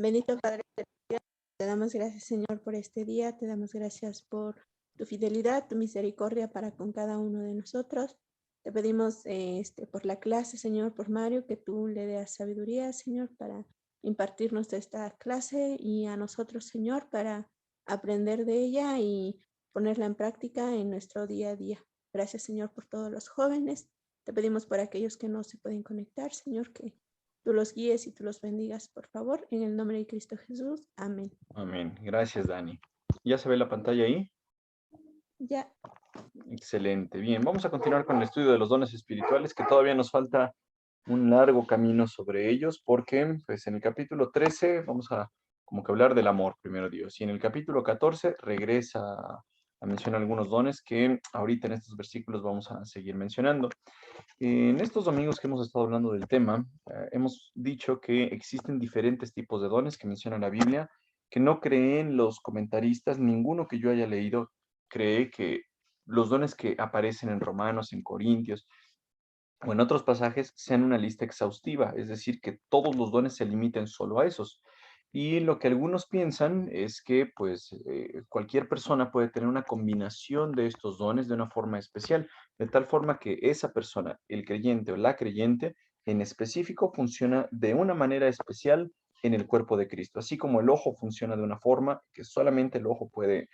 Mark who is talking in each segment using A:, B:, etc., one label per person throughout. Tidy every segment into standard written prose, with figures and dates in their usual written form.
A: Bendito Padre, te damos gracias, Señor, por este día. Te damos gracias por tu fidelidad, tu misericordia para con cada uno de nosotros. Te pedimos por la clase, Señor, por Mario, que tú le des sabiduría, Señor, para impartirnos esta clase y a nosotros, Señor, para aprender de ella y ponerla en práctica en nuestro día a día. Gracias, Señor, por todos los jóvenes. Te pedimos por aquellos que no se pueden conectar, Señor, que tú los guíes y tú los bendigas, por favor, en el nombre de Cristo Jesús. Amén.
B: Amén. Gracias, Dani. ¿Ya se ve la pantalla ahí?
A: Ya.
B: Excelente. Bien, vamos a continuar con el estudio de los dones espirituales, que todavía nos falta un largo camino sobre ellos, porque pues en el capítulo 13 vamos a como que hablar del amor, primero Dios, y en el capítulo 14 regresa a mencionar algunos dones que ahorita en estos versículos vamos a seguir mencionando. En estos domingos que hemos estado hablando del tema, hemos dicho que existen diferentes tipos de dones que menciona la Biblia, que no creen los comentaristas, ninguno que yo haya leído cree que los dones que aparecen en Romanos, en Corintios o en otros pasajes sean una lista exhaustiva, es decir, que todos los dones se limiten solo a esos. Y lo que algunos piensan es que pues cualquier persona puede tener una combinación de estos dones de una forma especial, de tal forma que esa persona, el creyente o la creyente, en específico funciona de una manera especial en el cuerpo de Cristo. Así como el ojo funciona de una forma que solamente el ojo puede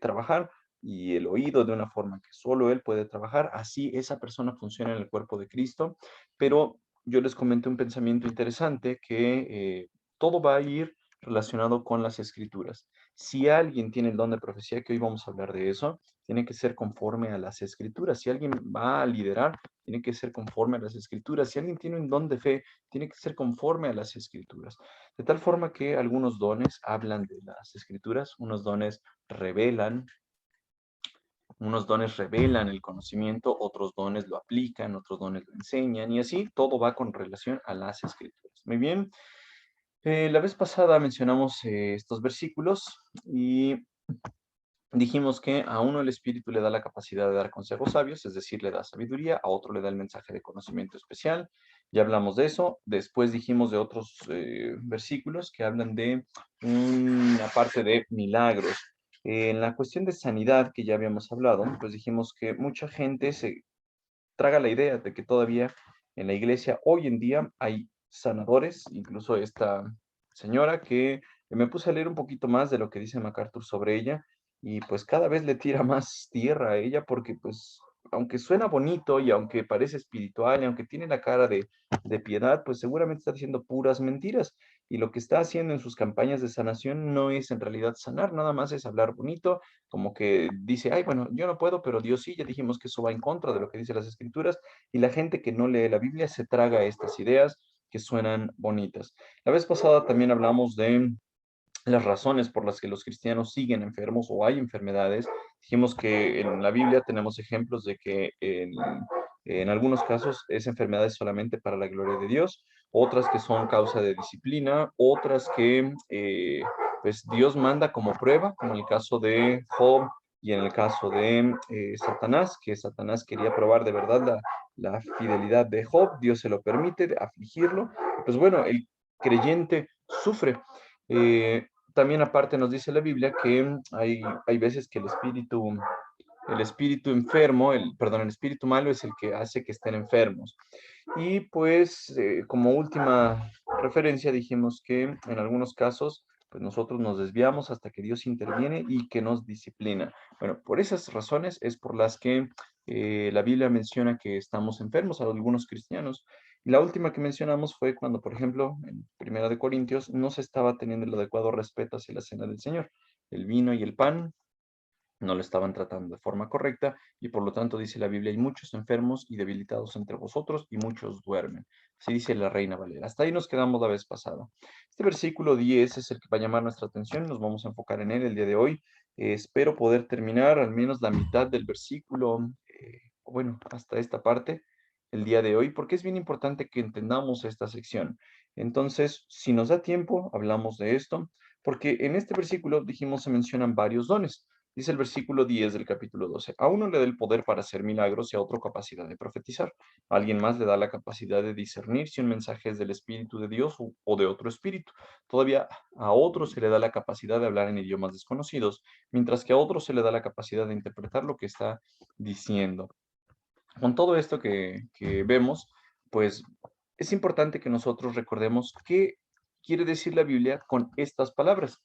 B: trabajar, y el oído de una forma que solo él puede trabajar, así esa persona funciona en el cuerpo de Cristo. Pero yo les comenté un pensamiento interesante que todo va a ir relacionado con las escrituras. Si alguien tiene el don de profecía, que hoy vamos a hablar de eso, tiene que ser conforme a las escrituras. Si alguien va a liderar, tiene que ser conforme a las escrituras. Si alguien tiene un don de fe, tiene que ser conforme a las escrituras. De tal forma que algunos dones hablan de las escrituras, unos dones revelan el conocimiento, otros dones lo aplican, otros dones lo enseñan, y así todo va con relación a las escrituras. Muy bien. La vez pasada mencionamos estos versículos y dijimos que a uno el Espíritu le da la capacidad de dar consejos sabios, es decir, le da sabiduría, a otro le da el mensaje de conocimiento especial. Ya hablamos de eso. Después dijimos de otros versículos que hablan de una parte de milagros. En la cuestión de sanidad que ya habíamos hablado, pues dijimos que mucha gente se traga la idea de que todavía en la iglesia hoy en día hay sanadores, incluso esta señora que me puse a leer un poquito más de lo que dice MacArthur sobre ella y pues cada vez le tira más tierra a ella porque pues aunque suena bonito y aunque parece espiritual y aunque tiene la cara de piedad, pues seguramente está diciendo puras mentiras y lo que está haciendo en sus campañas de sanación no es en realidad sanar, nada más es hablar bonito, como que dice, ay, bueno, yo no puedo, pero Dios sí, ya dijimos que eso va en contra de lo que dicen las escrituras, y la gente que no lee la Biblia se traga estas ideas que suenan bonitas. La vez pasada también hablamos de las razones por las que los cristianos siguen enfermos o hay enfermedades. Dijimos que en la Biblia tenemos ejemplos de que en algunos casos es enfermedades solamente para la gloria de Dios, otras que son causa de disciplina, otras que pues Dios manda como prueba, como en el caso de Job y en el caso de Satanás, que Satanás quería probar de verdad la fidelidad de Job, Dios se lo permite afligirlo, pues bueno, el creyente sufre. También aparte nos dice la Biblia que hay veces que el espíritu enfermo, perdón, el espíritu malo es el que hace que estén enfermos. Y pues como última referencia dijimos que en algunos casos pues nosotros nos desviamos hasta que Dios interviene y que nos disciplina. Bueno, por esas razones es por las que la Biblia menciona que estamos enfermos a algunos cristianos. Y la última que mencionamos fue cuando, por ejemplo, en Primera de Corintios no se estaba teniendo el adecuado respeto hacia la cena del Señor. El vino y el pan no lo estaban tratando de forma correcta y por lo tanto dice la Biblia, hay muchos enfermos y debilitados entre vosotros y muchos duermen. Así dice la Reina Valera. Hasta ahí nos quedamos la vez pasada. Este versículo 10 es el que va a llamar nuestra atención, nos vamos a enfocar en él el día de hoy. Espero poder terminar al menos la mitad del versículo, bueno, hasta esta parte el día de hoy, porque es bien importante que entendamos esta sección. Entonces, si nos da tiempo, hablamos de esto, porque en este versículo dijimos se mencionan varios dones. Dice el versículo 10 del capítulo 12. A uno le da el poder para hacer milagros y a otro capacidad de profetizar. A alguien más le da la capacidad de discernir si un mensaje es del Espíritu de Dios o de otro espíritu. Todavía a otro se le da la capacidad de hablar en idiomas desconocidos, mientras que a otro se le da la capacidad de interpretar lo que está diciendo. Con todo esto que vemos, pues es importante que nosotros recordemos qué quiere decir la Biblia con estas palabras,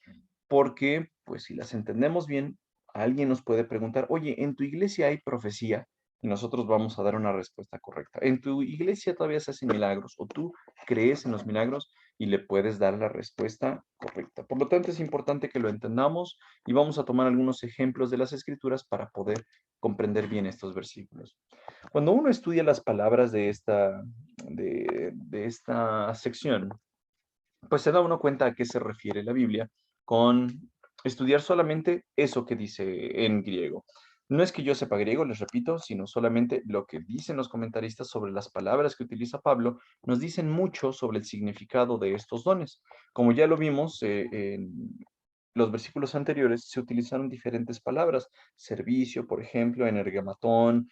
B: porque pues si las entendemos bien, alguien nos puede preguntar, oye, ¿en tu iglesia hay profecía? Y nosotros vamos a dar una respuesta correcta. ¿En tu iglesia todavía se hacen milagros o tú crees en los milagros? Y le puedes dar la respuesta correcta. Por lo tanto, es importante que lo entendamos y vamos a tomar algunos ejemplos de las escrituras para poder comprender bien estos versículos. Cuando uno estudia las palabras de esta sección, pues se da uno cuenta a qué se refiere la Biblia con estudiar solamente eso que dice en griego. No es que yo sepa griego, les repito, sino solamente lo que dicen los comentaristas sobre las palabras que utiliza Pablo, nos dicen mucho sobre el significado de estos dones. Como ya lo vimos en los versículos anteriores, se utilizaron diferentes palabras, servicio, por ejemplo, energematón,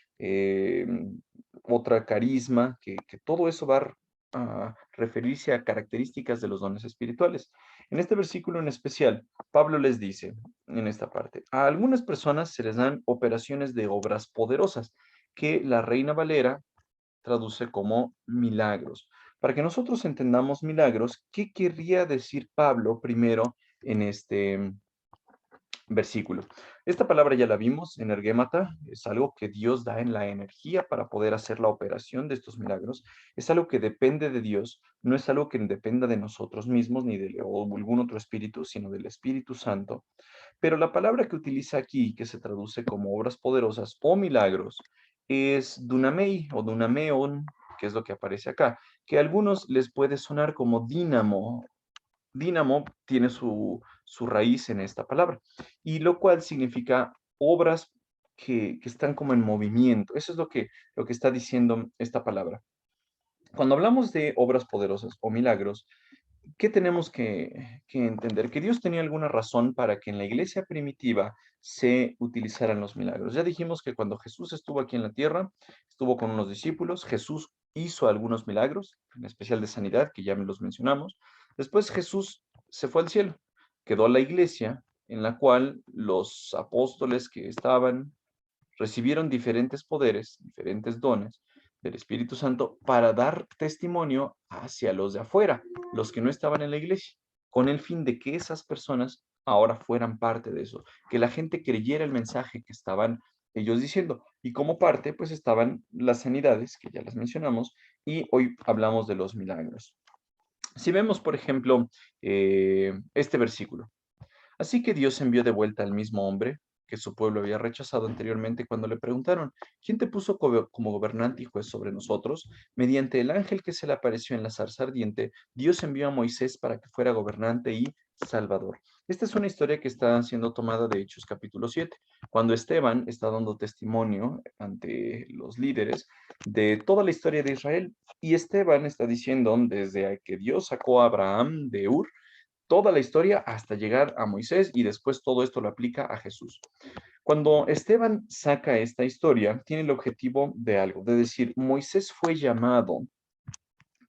B: otra carisma, que todo eso va a referirse a características de los dones espirituales. En este versículo en especial, Pablo les dice, en esta parte, a algunas personas se les dan operaciones de obras poderosas, que la Reina Valera traduce como milagros. Para que nosotros entendamos milagros, ¿qué querría decir Pablo primero en este versículo? Esta palabra ya la vimos, energémata, es algo que Dios da en la energía para poder hacer la operación de estos milagros. Es algo que depende de Dios, no es algo que dependa de nosotros mismos ni de algún otro espíritu, sino del Espíritu Santo. Pero la palabra que utiliza aquí, que se traduce como obras poderosas o milagros, es dunamei o dunameon, que es lo que aparece acá, que a algunos les puede sonar como dínamo. Dínamo tiene su raíz en esta palabra, y lo cual significa obras que están como en movimiento. Eso es lo que está diciendo esta palabra. Cuando hablamos de obras poderosas o milagros, ¿qué tenemos que entender? Que Dios tenía alguna razón para que en la iglesia primitiva se utilizaran los milagros. Ya dijimos que cuando Jesús estuvo aquí en la tierra, estuvo con unos discípulos, Jesús hizo algunos milagros, en especial de sanidad, que ya me los mencionamos. Después Jesús se fue al cielo, quedó la iglesia en la cual los apóstoles que estaban recibieron diferentes poderes, diferentes dones del Espíritu Santo para dar testimonio hacia los de afuera, los que no estaban en la iglesia, con el fin de que esas personas ahora fueran parte de eso, que la gente creyera el mensaje que estaban ellos diciendo. Y como parte, pues estaban las sanidades, que ya las mencionamos, y hoy hablamos de los milagros. Si vemos, por ejemplo, este versículo, así que Dios envió de vuelta al mismo hombre que su pueblo había rechazado anteriormente cuando le preguntaron, ¿quién te puso como gobernante y juez sobre nosotros? Mediante el ángel que se le apareció en la zarza ardiente, Dios envió a Moisés para que fuera gobernante y salvador. Esta es una historia que está siendo tomada de Hechos capítulo 7, cuando Esteban está dando testimonio ante los líderes de toda la historia de Israel. Y Esteban está diciendo desde que Dios sacó a Abraham de Ur, toda la historia hasta llegar a Moisés y después todo esto lo aplica a Jesús. Cuando Esteban saca esta historia, tiene el objetivo de algo, de decir, Moisés fue llamado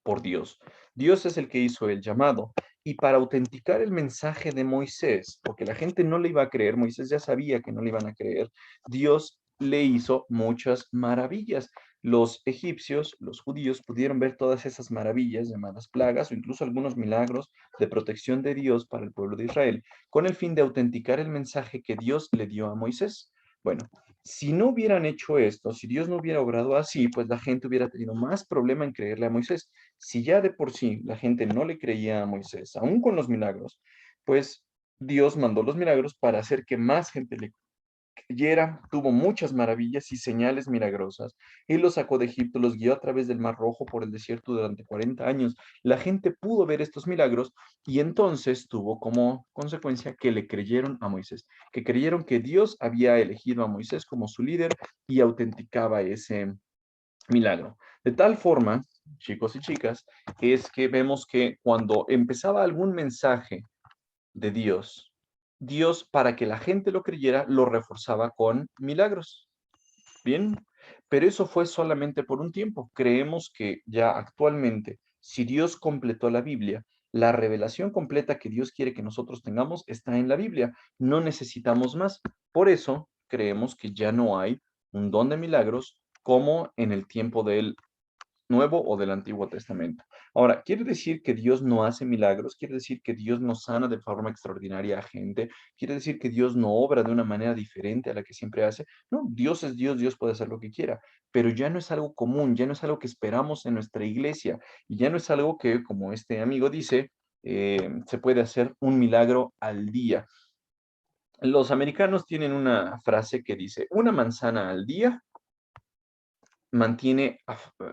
B: por Dios. Dios es el que hizo el llamado. Y para autenticar el mensaje de Moisés, porque la gente no le iba a creer, Moisés ya sabía que no le iban a creer, Dios le hizo muchas maravillas. Los egipcios, los judíos, pudieron ver todas esas maravillas llamadas plagas o incluso algunos milagros de protección de Dios para el pueblo de Israel, con el fin de autenticar el mensaje que Dios le dio a Moisés. Bueno, si no hubieran hecho esto, si Dios no hubiera obrado así, pues la gente hubiera tenido más problema en creerle a Moisés. Si ya de por sí la gente no le creía a Moisés, aún con los milagros, pues Dios mandó los milagros para hacer que más gente le creyera, tuvo muchas maravillas y señales milagrosas. Él los sacó de Egipto, los guió a través del Mar Rojo por el desierto durante 40 años. La gente pudo ver estos milagros y entonces tuvo como consecuencia que le creyeron a Moisés, que creyeron que Dios había elegido a Moisés como su líder y autenticaba ese milagro. De tal forma, chicos y chicas, es que vemos que cuando empezaba algún mensaje de Dios, Dios, para que la gente lo creyera, lo reforzaba con milagros. Bien, pero eso fue solamente por un tiempo. Creemos que ya actualmente, si Dios completó la Biblia, la revelación completa que Dios quiere que nosotros tengamos está en la Biblia. No necesitamos más. Por eso creemos que ya no hay un don de milagros como en el tiempo del Nuevo o del Antiguo Testamento. Ahora, ¿quiere decir que Dios no hace milagros? ¿Quiere decir que Dios no sana de forma extraordinaria a gente? ¿Quiere decir que Dios no obra de una manera diferente a la que siempre hace? No, Dios es Dios, Dios puede hacer lo que quiera, pero ya no es algo común, ya no es algo que esperamos en nuestra iglesia y ya no es algo que, como este amigo dice, se puede hacer un milagro al día. Los americanos tienen una frase que dice, una manzana al día mantiene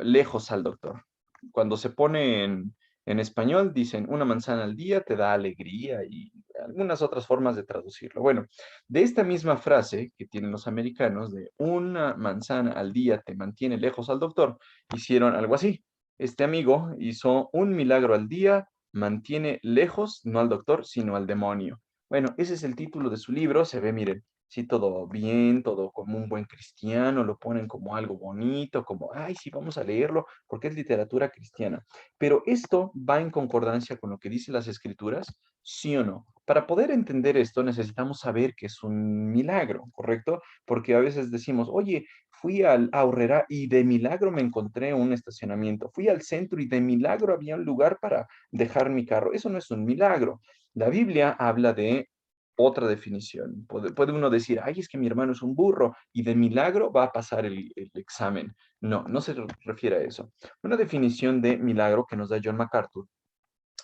B: lejos al doctor. Cuando se pone en español, dicen una manzana al día te da alegría y algunas otras formas de traducirlo. Bueno, de esta misma frase que tienen los americanos de una manzana al día te mantiene lejos al doctor, hicieron algo así. Este amigo hizo un milagro al día, mantiene lejos, no al doctor, sino al demonio. Bueno, ese es el título de su libro, se ve, miren, sí, todo bien, todo como un buen cristiano, lo ponen como algo bonito, como, ay, sí, vamos a leerlo, porque es literatura cristiana. Pero esto va en concordancia con lo que dicen las escrituras, ¿sí o no? Para poder entender esto necesitamos saber que es un milagro, ¿correcto? Porque a veces decimos, oye, fui al Aurrera y de milagro me encontré un estacionamiento, fui al centro y de milagro había un lugar para dejar mi carro. Eso no es un milagro. La Biblia habla de otra definición. Puede uno decir, ay, es que mi hermano es un burro y de milagro va a pasar el examen. No, no se refiere a eso. Una definición de milagro que nos da John MacArthur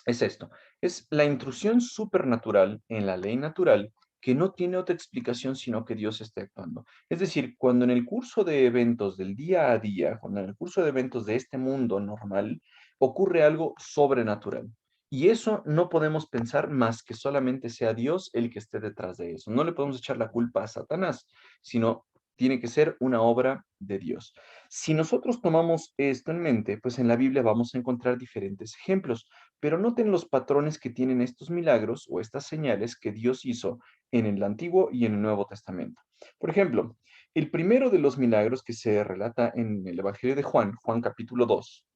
B: es esto. Es la intrusión supernatural en la ley natural que no tiene otra explicación sino que Dios esté actuando. Es decir, cuando en el curso de eventos del día a día, cuando en el curso de eventos de este mundo normal, ocurre algo sobrenatural. Y eso no podemos pensar más que solamente sea Dios el que esté detrás de eso. No le podemos echar la culpa a Satanás, sino tiene que ser una obra de Dios. Si nosotros tomamos esto en mente, pues en la Biblia vamos a encontrar diferentes ejemplos, pero noten los patrones que tienen estos milagros o estas señales que Dios hizo en el Antiguo y en el Nuevo Testamento. Por ejemplo, el primero de los milagros que se relata en el Evangelio de Juan, Juan capítulo 2,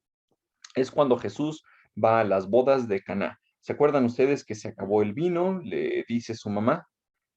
B: es cuando Jesús va a las bodas de Caná. ¿Se acuerdan ustedes que se acabó el vino? Le dice su mamá,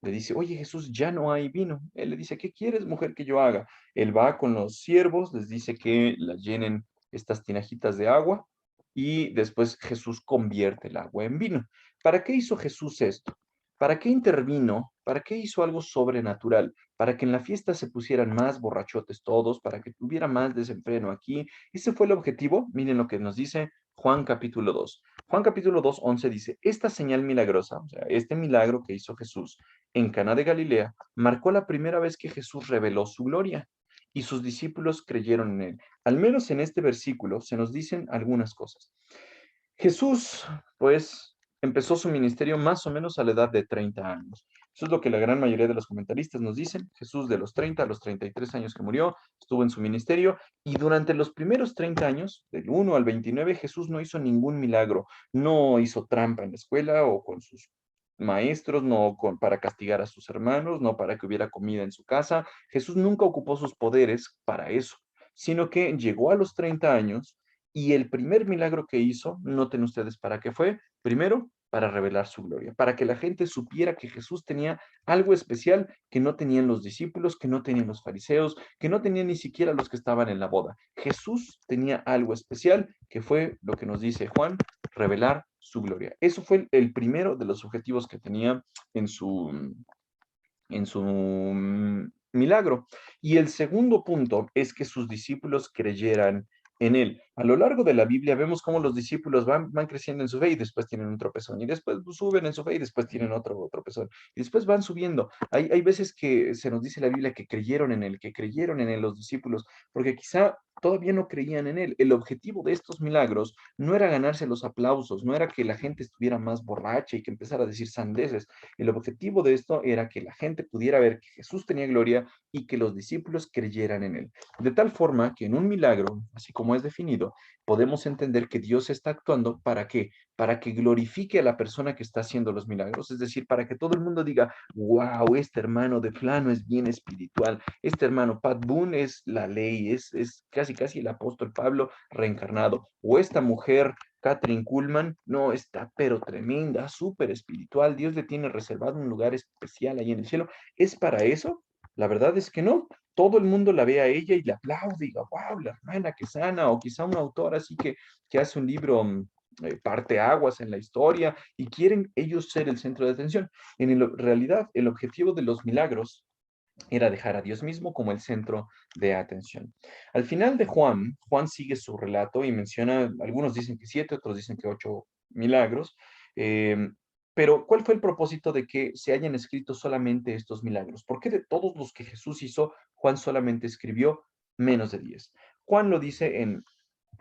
B: le dice, oye Jesús, ya no hay vino. Él le dice, ¿qué quieres, mujer, que yo haga? Él va con los siervos, les dice que las llenen estas tinajitas de agua y después Jesús convierte el agua en vino. ¿Para qué hizo Jesús esto? ¿Para qué intervino? ¿Para qué hizo algo sobrenatural? Para que en la fiesta se pusieran más borrachotes todos, para que tuviera más desenfreno aquí. Ese fue el objetivo. Miren lo que nos dice Juan capítulo 2. Juan capítulo 2, 11 dice, esta señal milagrosa, o sea, este milagro que hizo Jesús en Caná de Galilea, marcó la primera vez que Jesús reveló su gloria y sus discípulos creyeron en él. Al menos en este versículo se nos dicen algunas cosas. Jesús, pues, empezó su ministerio más o menos a la edad de 30 años. Eso es lo que la gran mayoría de los comentaristas nos dicen. Jesús de los 30 a los 33 años que murió, estuvo en su ministerio y durante los primeros 30 años, del 1 al 29, Jesús no hizo ningún milagro, no hizo trampa en la escuela o con sus maestros, para castigar a sus hermanos, no para que hubiera comida en su casa. Jesús nunca ocupó sus poderes para eso, sino que llegó a los 30 años y el primer milagro que hizo, noten ustedes para qué fue, primero, para revelar su gloria, para que la gente supiera que Jesús tenía algo especial que no tenían los discípulos, que no tenían los fariseos, que no tenían ni siquiera los que estaban en la boda. Jesús tenía algo especial que fue lo que nos dice Juan, revelar su gloria. Eso fue el primero de los objetivos que tenía en su milagro. Y el segundo punto es que sus discípulos creyeran en él. A lo largo de la Biblia vemos cómo los discípulos van creciendo en su fe y después tienen un tropezón, y después suben en su fe y después tienen otro tropezón, y después van subiendo. Hay veces que se nos dice la Biblia que creyeron en él los discípulos, porque quizá todavía no creían en él. El objetivo de estos milagros no era ganarse los aplausos, no era que la gente estuviera más borracha y que empezara a decir sandeces. El objetivo de esto era que la gente pudiera ver que Jesús tenía gloria y que los discípulos creyeran en él. De tal forma que en un milagro, así como es definido, podemos entender que Dios está actuando ¿para qué? Para que glorifique a la persona que está haciendo los milagros, es decir, para que todo el mundo diga, wow, este hermano de fulano es bien espiritual, este hermano Pat Boone es la ley, es casi casi el apóstol Pablo reencarnado, o esta mujer Catherine Kuhlman, no, está pero tremenda, súper espiritual, Dios le tiene reservado un lugar especial ahí en el cielo. ¿Es para eso? La verdad es que no. Todo el mundo la ve a ella y la aplaude, y diga, wow, la hermana que sana, o quizá un autor así que hace un libro parteaguas en la historia, y quieren ellos ser el centro de atención. Realidad, el objetivo de los milagros era dejar a Dios mismo como el centro de atención. Al final de Juan, Juan sigue su relato y menciona, algunos dicen que 7, otros dicen que 8 milagros, eh, pero ¿cuál fue el propósito de que se hayan escrito solamente estos milagros? ¿Por qué de todos los que Jesús hizo, Juan solamente escribió menos de 10? Juan lo dice en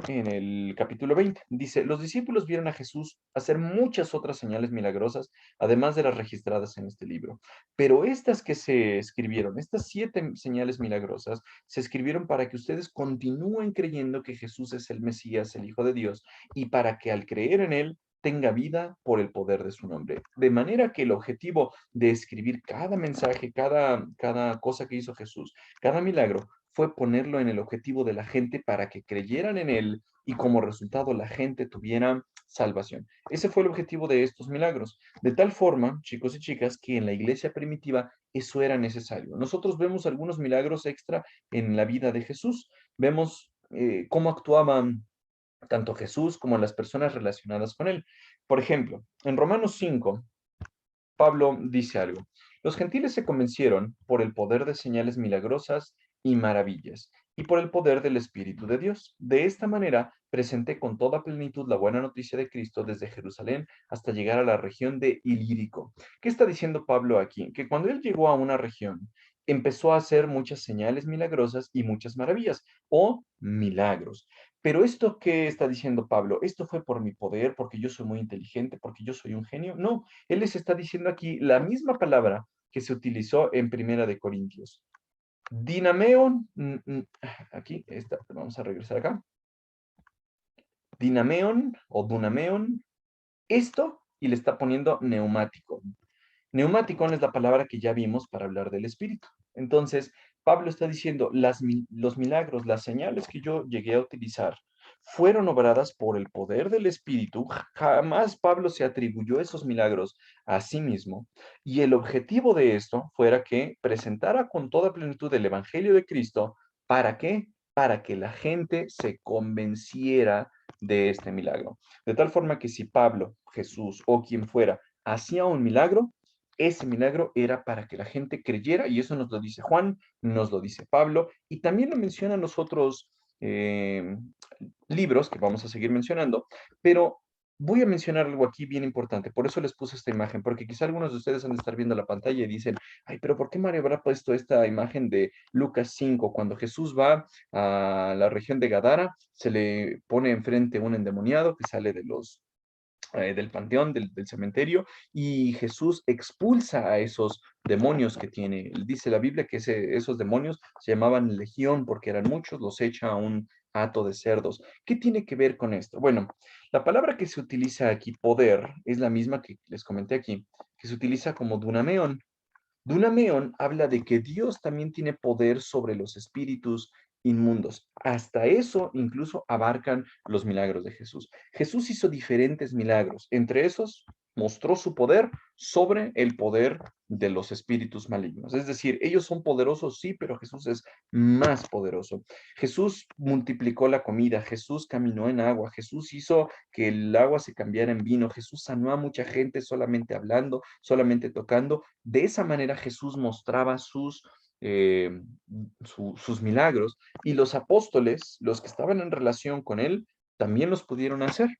B: el capítulo 20. Dice, los discípulos vieron a Jesús hacer muchas otras señales milagrosas, además de las registradas en este libro. Pero estas que se escribieron, estas 7 señales milagrosas, se escribieron para que ustedes continúen creyendo que Jesús es el Mesías, el Hijo de Dios, y para que al creer en él, tenga vida por el poder de su nombre. De manera que el objetivo de escribir cada mensaje, cada cosa que hizo Jesús, cada milagro, fue ponerlo en el objetivo de la gente para que creyeran en él y como resultado la gente tuviera salvación. Ese fue el objetivo de estos milagros. De tal forma, chicos y chicas, que en la iglesia primitiva eso era necesario. Nosotros vemos algunos milagros extra en la vida de Jesús. Vemos cómo actuaban tanto Jesús como las personas relacionadas con él. Por ejemplo, en Romanos 5, Pablo dice algo. Los gentiles se convencieron por el poder de señales milagrosas y maravillas, y por el poder del Espíritu de Dios. De esta manera, presenté con toda plenitud la buena noticia de Cristo desde Jerusalén hasta llegar a la región de Ilírico. ¿Qué está diciendo Pablo aquí? Que cuando él llegó a una región, empezó a hacer muchas señales milagrosas y muchas maravillas, o milagros. Pero esto que está diciendo Pablo, esto fue por mi poder, porque yo soy muy inteligente, porque yo soy un genio. No, él les está diciendo aquí la misma palabra que se utilizó en Primera de Corintios. Dinameon, aquí está, vamos a regresar acá. Dinameon o dunameon, esto, y le está poniendo neumático. Neumáticon es la palabra que ya vimos para hablar del Espíritu. Entonces, Pablo está diciendo, los milagros, las señales que yo llegué a utilizar, fueron obradas por el poder del Espíritu. Jamás Pablo se atribuyó esos milagros a sí mismo. Y el objetivo de esto fuera que presentara con toda plenitud el Evangelio de Cristo. ¿Para qué? Para que la gente se convenciera de este milagro. De tal forma que si Pablo, Jesús o quien fuera hacía un milagro, ese milagro era para que la gente creyera, y eso nos lo dice Juan, nos lo dice Pablo, y también lo mencionan los otros libros que vamos a seguir mencionando, pero voy a mencionar algo aquí bien importante, por eso les puse esta imagen, porque quizá algunos de ustedes han de estar viendo la pantalla y dicen, ay, pero ¿por qué Mario habrá puesto esta imagen de Lucas 5? Cuando Jesús va a la región de Gadara, se le pone enfrente un endemoniado que sale del panteón, del cementerio, y Jesús expulsa a esos demonios que tiene. Dice la Biblia que esos demonios se llamaban legión porque eran muchos, los echa a un hato de cerdos. ¿Qué tiene que ver con esto? Bueno, la palabra que se utiliza aquí, poder, es la misma que les comenté aquí, que se utiliza como dunameón. Dunameón habla de que Dios también tiene poder sobre los espíritus inmundos. Hasta eso incluso abarcan los milagros de Jesús. Jesús hizo diferentes milagros. Entre esos, mostró su poder sobre el poder de los espíritus malignos. Es decir, ellos son poderosos, sí, pero Jesús es más poderoso. Jesús multiplicó la comida, Jesús caminó en agua, Jesús hizo que el agua se cambiara en vino, Jesús sanó a mucha gente solamente hablando, solamente tocando. De esa manera Jesús mostraba eh, sus milagros, y los apóstoles, los que estaban en relación con él, también los pudieron hacer.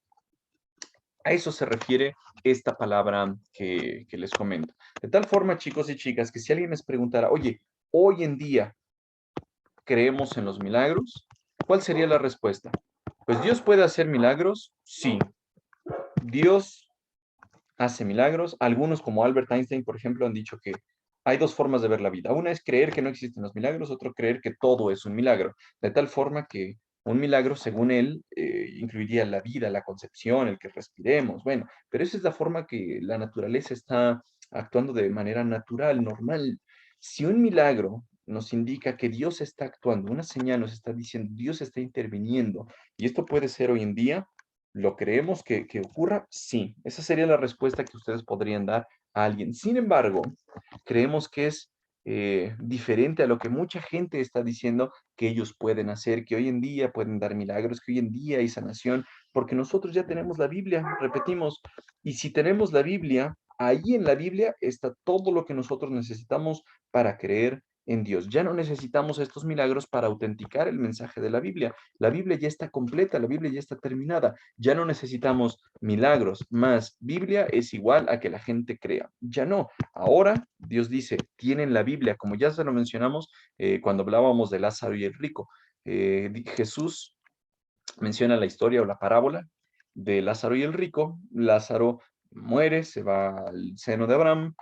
B: A eso se refiere esta palabra que les comento. De tal forma, chicos y chicas, que si alguien les preguntara, oye, hoy en día, ¿creemos en los milagros? ¿Cuál sería la respuesta? Pues Dios puede hacer milagros, sí. Dios hace milagros. Algunos, como Albert Einstein, por ejemplo, han dicho que hay dos formas de ver la vida. Una es creer que no existen los milagros, otro creer que todo es un milagro. De tal forma que Un milagro, según él, incluiría la vida, la concepción, el que respiremos, bueno, pero esa es la forma que la naturaleza está actuando de manera natural, normal. Si un milagro nos indica que Dios está actuando, una señal nos está diciendo, Dios está interviniendo, y esto puede ser hoy en día, ¿lo creemos que ocurra? Sí, esa sería la respuesta que ustedes podrían dar a alguien. Sin embargo, creemos que es diferente a lo que mucha gente está diciendo que ellos pueden hacer, que hoy en día pueden dar milagros, que hoy en día hay sanación, porque nosotros ya tenemos la Biblia, repetimos, y si tenemos la Biblia, ahí en la Biblia está todo lo que nosotros necesitamos para creer en Dios. Ya no necesitamos estos milagros para autenticar el mensaje de la Biblia. La Biblia ya está completa, la Biblia ya está terminada. Ya no necesitamos milagros, más Biblia es igual a que la gente crea. Ya no. Ahora Dios dice, tienen la Biblia, como ya se lo mencionamos cuando hablábamos de Lázaro y el rico. Jesús menciona la historia o la parábola de Lázaro y el rico. Lázaro muere, se va al seno de Abraham.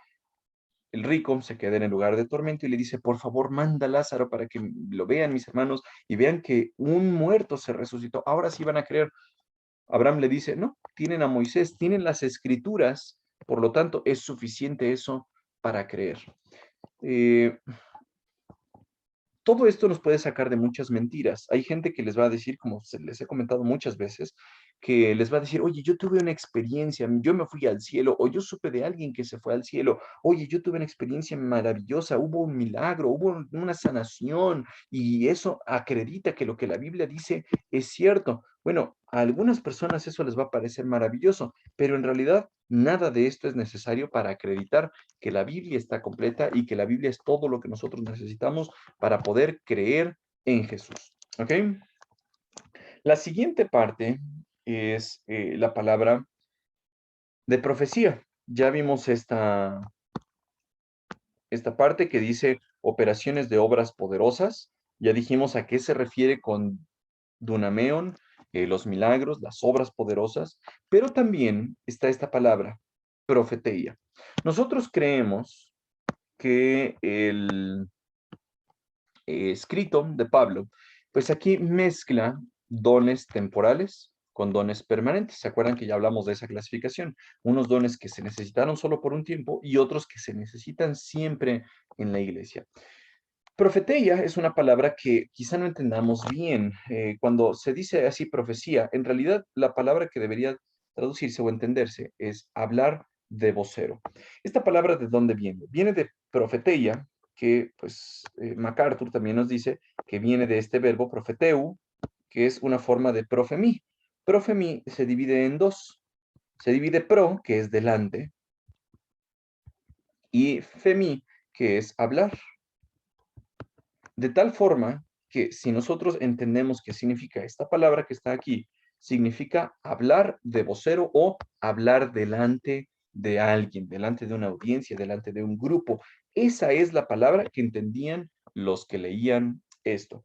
B: El rico se queda en el lugar de tormento y le dice, por favor, manda a Lázaro para que lo vean mis hermanos y vean que un muerto se resucitó. Ahora sí van a creer. Abraham le dice, no, tienen a Moisés, tienen las escrituras, por lo tanto es suficiente eso para creer. Eh, todo esto nos puede sacar de muchas mentiras. Hay gente que les va a decir, como se les he comentado muchas veces, que les va a decir, oye, yo tuve una experiencia, yo me fui al cielo, o yo supe de alguien que se fue al cielo, oye, yo tuve una experiencia maravillosa, hubo un milagro, hubo una sanación, y eso acredita que lo que la Biblia dice es cierto. Bueno, a algunas personas eso les va a parecer maravilloso, pero en realidad nada de esto es necesario para acreditar que la Biblia está completa y que la Biblia es todo lo que nosotros necesitamos para poder creer en Jesús. ¿Ok? La siguiente parte es la palabra de profecía. Ya vimos esta parte que dice operaciones de obras poderosas. Ya dijimos a qué se refiere con dunameon, los milagros, las obras poderosas, pero también está esta palabra, profetía. Nosotros creemos que el escrito de Pablo, pues aquí mezcla dones temporales con dones permanentes. ¿Se acuerdan que ya hablamos de esa clasificación? Unos dones que se necesitaron solo por un tiempo y otros que se necesitan siempre en la iglesia. Profetía es una palabra que quizá no entendamos bien. Cuando se dice así profecía, en realidad la palabra que debería traducirse o entenderse es hablar de vocero. ¿Esta palabra de dónde viene? Viene de profetía, que pues MacArthur también nos dice que viene de este verbo profeteu, que es una forma de profemí. Profemí se divide en dos. Se divide pro, que es delante, y femí, que es hablar. De tal forma que si nosotros entendemos qué significa esta palabra que está aquí, significa hablar de vocero o hablar delante de alguien, delante de una audiencia, delante de un grupo. Esa es la palabra que entendían los que leían esto.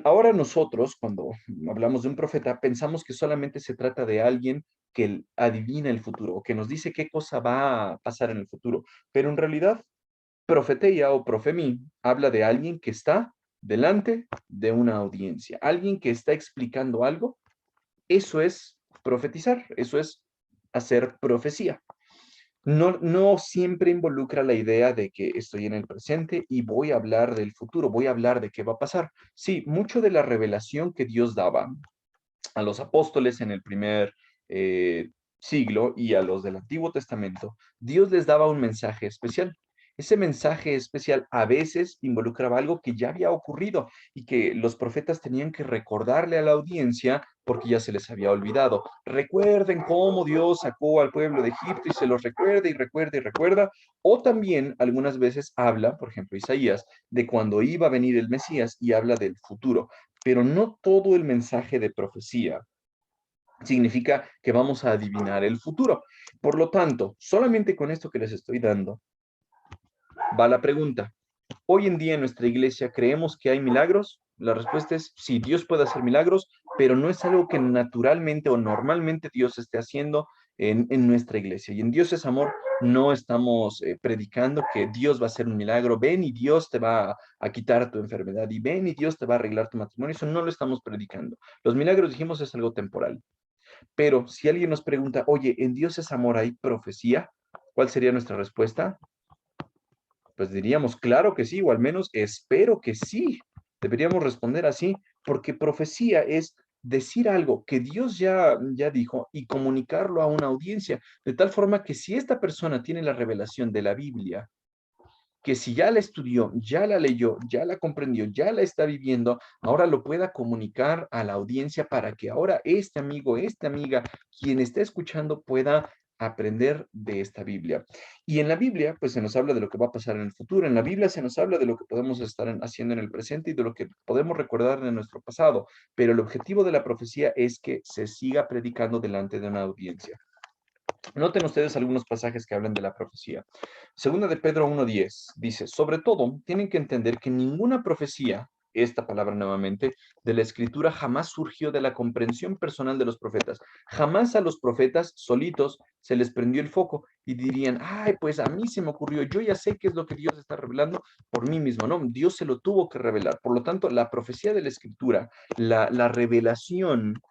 B: Ahora nosotros, cuando hablamos de un profeta, pensamos que solamente se trata de alguien que adivina el futuro o que nos dice qué cosa va a pasar en el futuro, pero en realidad profetía o profemí habla de alguien que está delante de una audiencia, alguien que está explicando algo. Eso es profetizar, eso es hacer profecía. No siempre involucra la idea de que estoy en el presente y voy a hablar del futuro, voy a hablar de qué va a pasar. Sí, mucho de la revelación que Dios daba a los apóstoles en el primer siglo y a los del Antiguo Testamento, Dios les daba un mensaje especial. Ese mensaje especial a veces involucraba algo que ya había ocurrido y que los profetas tenían que recordarle a la audiencia porque ya se les había olvidado. Recuerden cómo Dios sacó al pueblo de Egipto y se los recuerda y recuerda y recuerda. O también algunas veces habla, por ejemplo, Isaías, de cuando iba a venir el Mesías y habla del futuro. Pero no todo el mensaje de profecía significa que vamos a adivinar el futuro. Por lo tanto, solamente con esto que les estoy dando, va la pregunta. Hoy en día en nuestra iglesia creemos que hay milagros. La respuesta es sí, Dios puede hacer milagros, pero no es algo que naturalmente o normalmente Dios esté haciendo en nuestra iglesia. Y en Dios es amor no estamos predicando que Dios va a hacer un milagro, ven y Dios te va a quitar tu enfermedad, y ven y Dios te va a arreglar tu matrimonio. Eso no lo estamos predicando. Los milagros, dijimos, es algo temporal. Pero si alguien nos pregunta, oye, ¿en Dios es amor hay profecía? ¿Cuál sería nuestra respuesta? Pues diríamos, claro que sí, o al menos espero que sí. Deberíamos responder así, porque profecía es decir algo que Dios ya dijo y comunicarlo a una audiencia, de tal forma que si esta persona tiene la revelación de la Biblia, que si ya la estudió, ya la leyó, ya la comprendió, ya la está viviendo, ahora lo pueda comunicar a la audiencia para que ahora este amigo, esta amiga, quien está escuchando pueda aprender de esta Biblia. Y en la Biblia, pues se nos habla de lo que va a pasar en el futuro. En la Biblia se nos habla de lo que podemos estar haciendo en el presente y de lo que podemos recordar de nuestro pasado. Pero el objetivo de la profecía es que se siga predicando delante de una audiencia. Noten ustedes algunos pasajes que hablan de la profecía. Segunda de Pedro 1:10 dice, sobre todo, tienen que entender que ninguna profecía, esta palabra nuevamente, de la escritura jamás surgió de la comprensión personal de los profetas. Jamás a los profetas solitos se les prendió el foco y dirían, ay, pues a mí se me ocurrió, yo ya sé qué es lo que Dios está revelando por mí mismo. No, Dios se lo tuvo que revelar. Por lo tanto, la profecía de la escritura, la revelación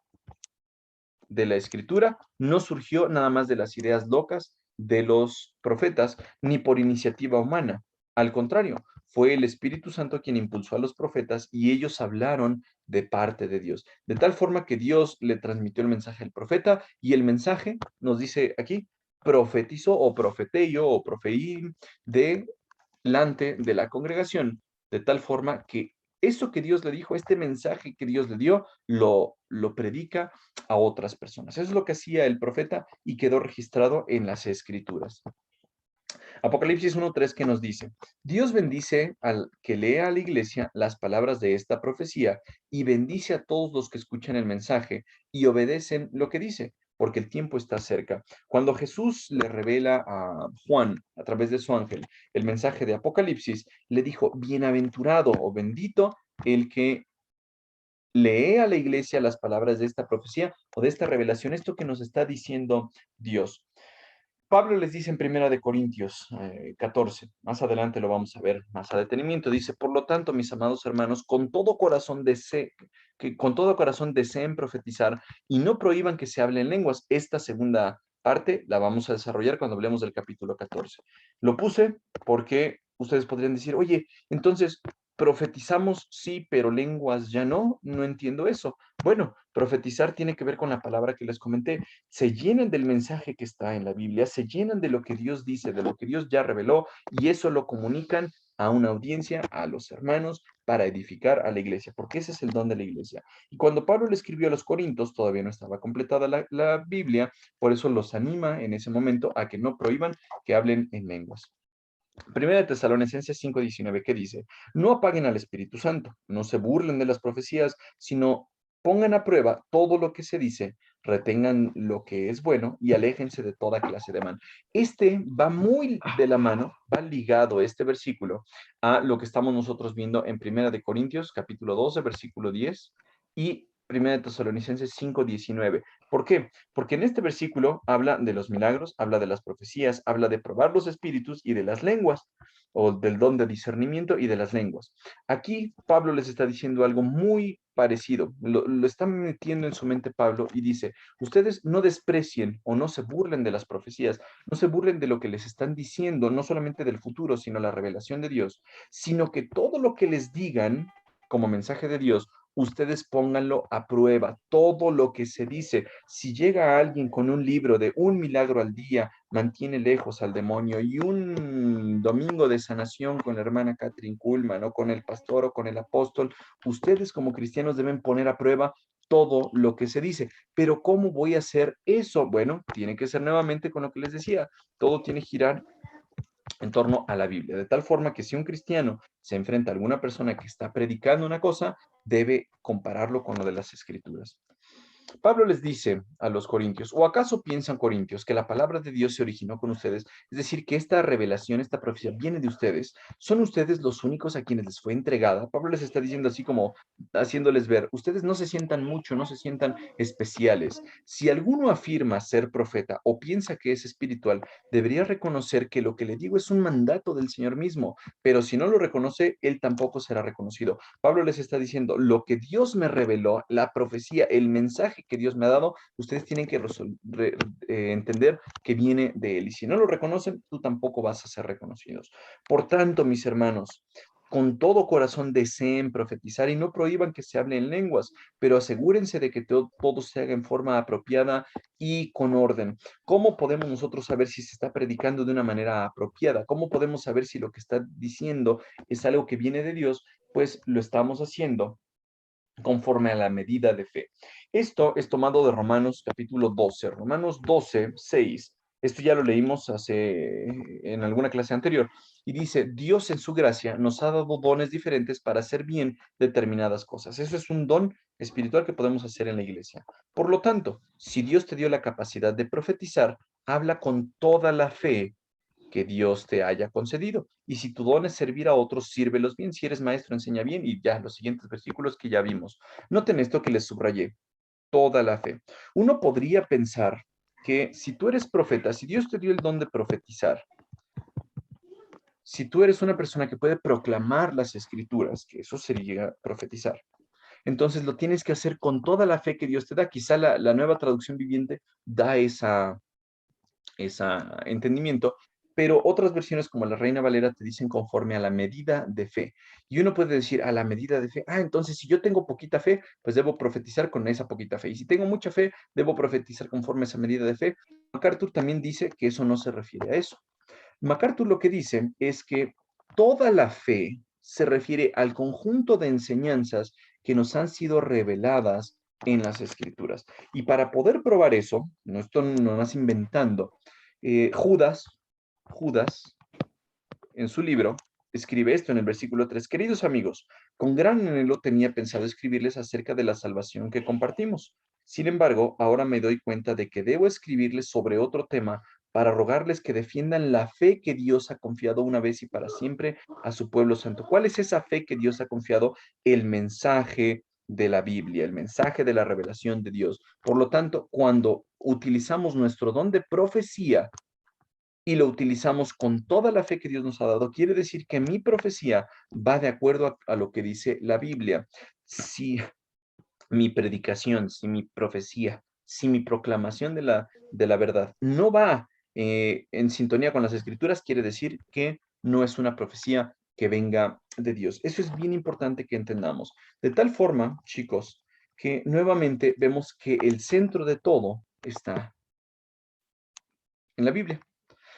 B: de la escritura no surgió nada más de las ideas locas de los profetas, ni por iniciativa humana. Al contrario, fue el Espíritu Santo quien impulsó a los profetas y ellos hablaron de parte de Dios. De tal forma que Dios le transmitió el mensaje al profeta y el mensaje, nos dice aquí, profetizó o profeteio o profeí delante de la congregación, de tal forma que eso que Dios le dijo, este mensaje que Dios le dio, lo predica a otras personas. Eso es lo que hacía el profeta y quedó registrado en las escrituras. Apocalipsis 1:3 que nos dice, Dios bendice al que lea a la iglesia las palabras de esta profecía y bendice a todos los que escuchan el mensaje y obedecen lo que dice, porque el tiempo está cerca. Cuando Jesús le revela a Juan a través de su ángel el mensaje de Apocalipsis, le dijo, bienaventurado o bendito el que lee a la iglesia las palabras de esta profecía o de esta revelación, esto que nos está diciendo Dios. Pablo les dice en Primera de Corintios 14, más adelante lo vamos a ver más a detenimiento, dice, por lo tanto, mis amados hermanos, con todo corazón deseen profetizar y no prohíban que se hablen lenguas. Esta segunda parte la vamos a desarrollar cuando hablemos del capítulo 14. Lo puse porque ustedes podrían decir, oye, entonces, profetizamos sí, pero lenguas ya no, no entiendo eso. Bueno, profetizar tiene que ver con la palabra que les comenté, se llenan del mensaje que está en la Biblia, se llenan de lo que Dios dice, de lo que Dios ya reveló, y eso lo comunican a una audiencia, a los hermanos, para edificar a la iglesia, porque ese es el don de la iglesia. Y cuando Pablo le escribió a los Corintios, todavía no estaba completada la Biblia, por eso los anima en ese momento a que no prohíban que hablen en lenguas. Primera de Tesalonicenses 5:19, ¿qué dice? No apaguen al Espíritu Santo, no se burlen de las profecías, sino pongan a prueba todo lo que se dice, retengan lo que es bueno y aléjense de toda clase de mal. Este va muy de la mano, va ligado este versículo a lo que estamos nosotros viendo en Primera de Corintios, capítulo 12, versículo 10 y Primera de Tesalonicenses 5:19. ¿Por qué? Porque en este versículo habla de los milagros, habla de las profecías, habla de probar los espíritus y de las lenguas, o del don de discernimiento y de las lenguas. Aquí Pablo les está diciendo algo muy parecido, lo está metiendo en su mente Pablo y dice, ustedes no desprecien o no se burlen de las profecías, no se burlen de lo que les están diciendo, no solamente del futuro, sino la revelación de Dios, sino que todo lo que les digan como mensaje de Dios, ustedes pónganlo a prueba, todo lo que se dice. Si llega alguien con un libro de un milagro al día, mantiene lejos al demonio, y un domingo de sanación con la hermana Catherine Kuhlman, o con el pastor, o con el apóstol, ustedes como cristianos deben poner a prueba todo lo que se dice. Pero ¿cómo voy a hacer eso? Bueno, tiene que ser nuevamente con lo que les decía, todo tiene que girar en torno a la Biblia, de tal forma que si un cristiano se enfrenta a alguna persona que está predicando una cosa, debe compararlo con lo de las escrituras. Pablo les dice a los corintios, ¿o acaso piensan corintios que la palabra de Dios se originó con ustedes? Es decir, que esta revelación, esta profecía viene de ustedes. ¿Son ustedes los únicos a quienes les fue entregada? Pablo les está diciendo así como haciéndoles ver, ustedes no se sientan mucho, no se sientan especiales. Si alguno afirma ser profeta o piensa que es espiritual, debería reconocer que lo que le digo es un mandato del Señor mismo, pero si no lo reconoce, él tampoco será reconocido. Pablo les está diciendo, lo que Dios me reveló, la profecía, el mensaje que Dios me ha dado, ustedes tienen que entender que viene de Él. Y si no lo reconocen, tú tampoco vas a ser reconocidos. Por tanto, mis hermanos, con todo corazón deseen profetizar y no prohíban que se hable en lenguas, pero asegúrense de que todo se haga en forma apropiada y con orden. ¿Cómo podemos nosotros saber si se está predicando de una manera apropiada? ¿Cómo podemos saber si lo que está diciendo es algo que viene de Dios? Pues lo estamos haciendo conforme a la medida de fe. Esto es tomado de Romanos capítulo 12, Romanos 12, 6. Esto ya lo leímos en alguna clase anterior. Y dice, Dios en su gracia nos ha dado dones diferentes para hacer bien determinadas cosas. Eso es un don espiritual que podemos hacer en la iglesia. Por lo tanto, si Dios te dio la capacidad de profetizar, habla con toda la fe que Dios te haya concedido. Y si tu don es servir a otros, sírvelos bien. Si eres maestro, enseña bien. Y ya, los siguientes versículos que ya vimos. Noten esto que les subrayé, toda la fe. Uno podría pensar que si tú eres profeta, si Dios te dio el don de profetizar, si tú eres una persona que puede proclamar las escrituras, que eso sería profetizar, entonces lo tienes que hacer con toda la fe que Dios te da. Quizá la nueva traducción viviente da ese entendimiento, pero otras versiones como la Reina Valera te dicen conforme a la medida de fe. Y uno puede decir a la medida de fe, entonces si yo tengo poquita fe, pues debo profetizar con esa poquita fe. Y si tengo mucha fe, debo profetizar conforme a esa medida de fe. MacArthur también dice que eso no se refiere a eso. MacArthur lo que dice es que toda la fe se refiere al conjunto de enseñanzas que nos han sido reveladas en las escrituras. Y para poder probar eso, no esto no más inventando, Judas, en su libro, escribe esto en el versículo 3. Queridos amigos, con gran anhelo tenía pensado escribirles acerca de la salvación que compartimos. Sin embargo, ahora me doy cuenta de que debo escribirles sobre otro tema para rogarles que defiendan la fe que Dios ha confiado una vez y para siempre a su pueblo santo. ¿Cuál es esa fe que Dios ha confiado? El mensaje de la Biblia, el mensaje de la revelación de Dios. Por lo tanto, cuando utilizamos nuestro don de profecía y lo utilizamos con toda la fe que Dios nos ha dado, quiere decir que mi profecía va de acuerdo a lo que dice la Biblia. Si mi predicación, si mi profecía, si mi proclamación de la verdad no va en sintonía con las escrituras, quiere decir que no es una profecía que venga de Dios. Eso es bien importante que entendamos. De tal forma, chicos, que nuevamente vemos que el centro de todo está en la Biblia.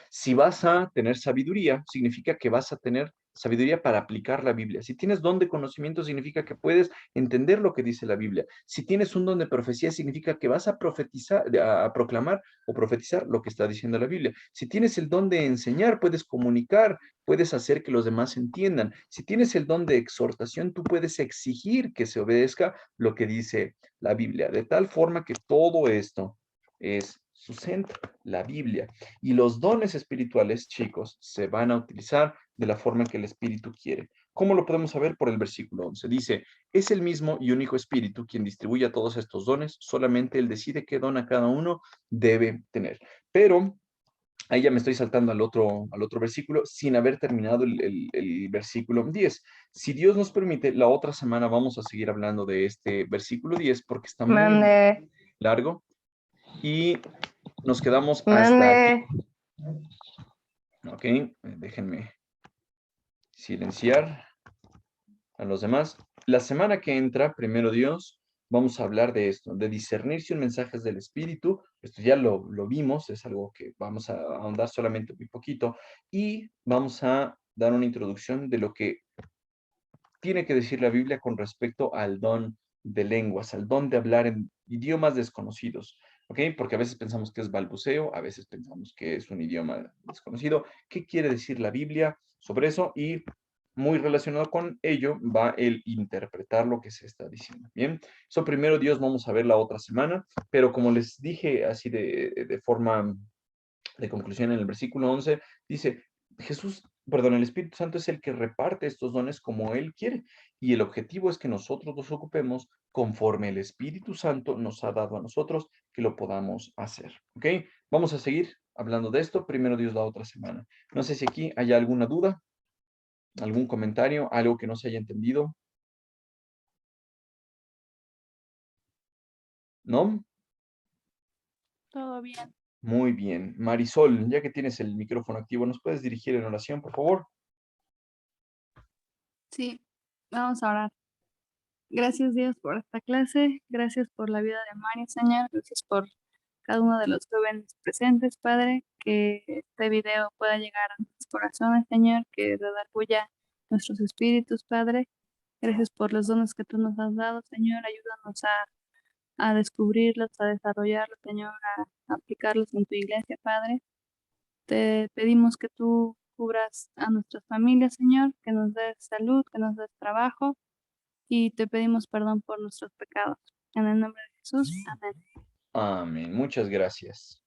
B: Si vas a tener sabiduría, significa que vas a tener sabiduría para aplicar la Biblia. Si tienes don de conocimiento, significa que puedes entender lo que dice la Biblia. Si tienes un don de profecía, significa que vas a profetizar, a proclamar o profetizar lo que está diciendo la Biblia. Si tienes el don de enseñar, puedes comunicar, puedes hacer que los demás entiendan. Si tienes el don de exhortación, tú puedes exigir que se obedezca lo que dice la Biblia. De tal forma que todo esto es su centro, la Biblia. Y los dones espirituales, chicos, se van a utilizar de la forma que el Espíritu quiere. ¿Cómo lo podemos saber? Por el versículo 11. Dice, es el mismo y único Espíritu quien distribuye todos estos dones, solamente Él decide qué don a cada uno debe tener. Pero ahí ya me estoy saltando al otro versículo sin haber terminado el versículo 10. Si Dios nos permite, la otra semana vamos a seguir hablando de este versículo 10 porque está muy
C: Mande,
B: largo y nos quedamos hasta aquí.
C: mande.
B: Ok, déjenme silenciar a los demás. La semana que entra, primero Dios, vamos a hablar de esto, de discernir si un mensaje es del Espíritu. Esto ya lo vimos, es algo que vamos a ahondar solamente muy poquito. Y vamos a dar una introducción de lo que tiene que decir la Biblia con respecto al don de lenguas, al don de hablar en idiomas desconocidos. ¿Ok? Porque a veces pensamos que es balbuceo, a veces pensamos que es un idioma desconocido. ¿Qué quiere decir la Biblia sobre eso? Y muy relacionado con ello va el interpretar lo que se está diciendo. Bien, eso primero Dios vamos a ver la otra semana, pero como les dije así de forma de conclusión en el versículo 11, dice, Jesús, perdón, el Espíritu Santo es el que reparte estos dones como Él quiere, y el objetivo es que nosotros los ocupemos conforme el Espíritu Santo nos ha dado a nosotros que lo podamos hacer. ¿Ok? Vamos a seguir hablando de esto, primero Dios la otra semana. No sé si aquí hay alguna duda, algún comentario, algo que no se haya entendido. ¿No?
C: Todo bien.
B: Muy bien. Marisol, ya que tienes el micrófono activo, ¿nos puedes dirigir en oración, por favor?
C: Sí, vamos a orar. Gracias Dios por esta clase, gracias por la vida de Mari, Señor, gracias por cada uno de los jóvenes presentes, Padre, que este video pueda llegar a nuestros corazones, Señor, que redarguya nuestros espíritus, Padre. Gracias por los dones que tú nos has dado, Señor, ayúdanos a descubrirlos, a desarrollarlos, Señor, a aplicarlos en tu iglesia, Padre. Te pedimos que tú cubras a nuestras familias, Señor, que nos des salud, que nos des trabajo y te pedimos perdón por nuestros pecados. En el nombre de Jesús, amén.
B: Amén. Muchas gracias.